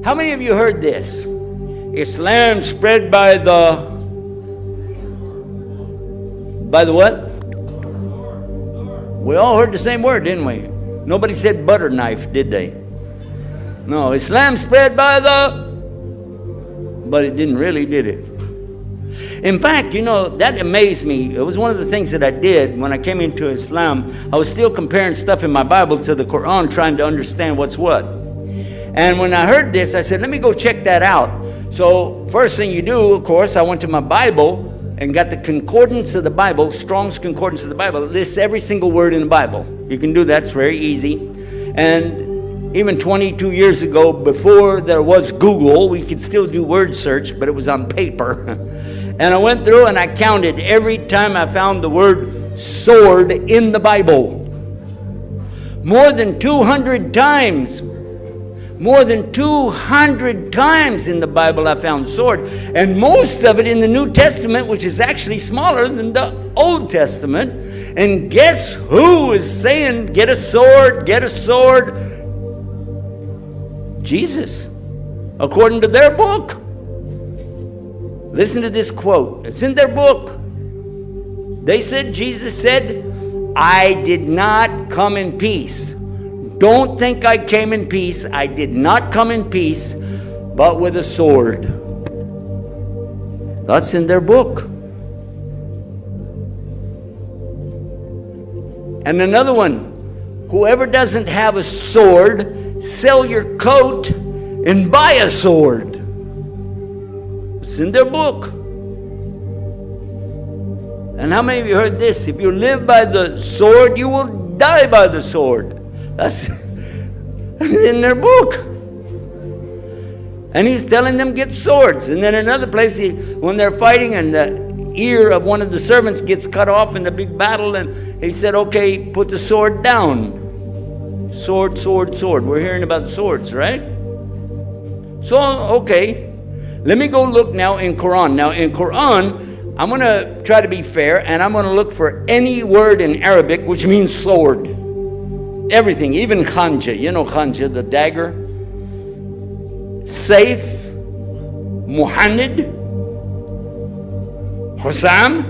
How many of you heard this? Islam spread by the what? We all heard the same word, didn't we? Nobody said butter knife, did they? No, Islam spread by the, but it didn't really, did it? In fact, you know, that amazed me. It was one of the things that I did when I came into Islam. I was still comparing stuff in my Bible to the Quran, trying to understand what's what. And when I heard this, I said, let me go check that out. So first thing you do, of course, I went to my Bible and got the concordance of the Bible, Strong's concordance of the Bible. It lists every single word in the Bible. You can do that. It's very easy. And even 22 years ago, before there was Google, we could still do word search, but it was on paper. And I went through and I counted every time I found the word sword in the Bible. More than 200 times. More than 200 times in the Bible I found sword. And most of it in the New Testament, which is actually smaller than the Old Testament. And guess who is saying, get a sword, get a sword? Jesus, according to their book. Listen to this quote. It's in their book. They said, Jesus said, I did not come in peace. Don't think I came in peace. I did not come in peace, but with a sword. That's in their book. And another one, whoever doesn't have a sword, sell your coat and buy a sword. It's in their book. And how many of you heard this? If you live by the sword, you will die by the sword. That's in their book. And he's telling them get swords. And then another place, when they're fighting and the ear of one of the servants gets cut off in the big battle, and he said, okay, put the sword down. Sword, sword, sword. We're hearing about swords, right? So, okay. Let me go look now in Quran. Now in Quran, I'm going to try to be fair, and I'm going to look for any word in Arabic which means sword. Everything, even khanja. You know khanja, the dagger. Saif, Muhammad, Hussam.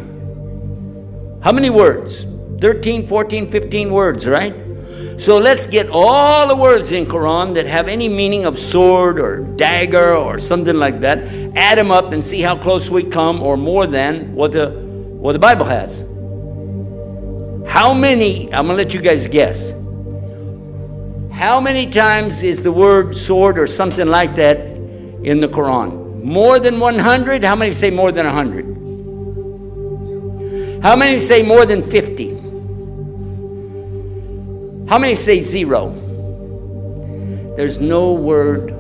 How many words? 13, 14, 15 words, right? So let's get all the words in Quran that have any meaning of sword or dagger or something like that. Add them up and see how close we come, or more than what the Bible has. How many, I'm going to let you guys guess. How many times is the word sword or something like that in the Quran? More than 100? How many say more than 100? How many say more than 50? How many say 0? There's no word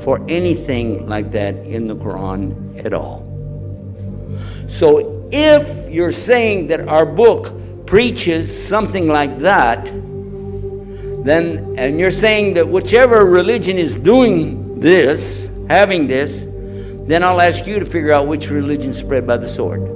for anything like that in the Quran at all. So if you're saying that our book preaches something like that, then, and you're saying that whichever religion is doing this, having this, then I'll ask you to figure out which religion spread by the sword.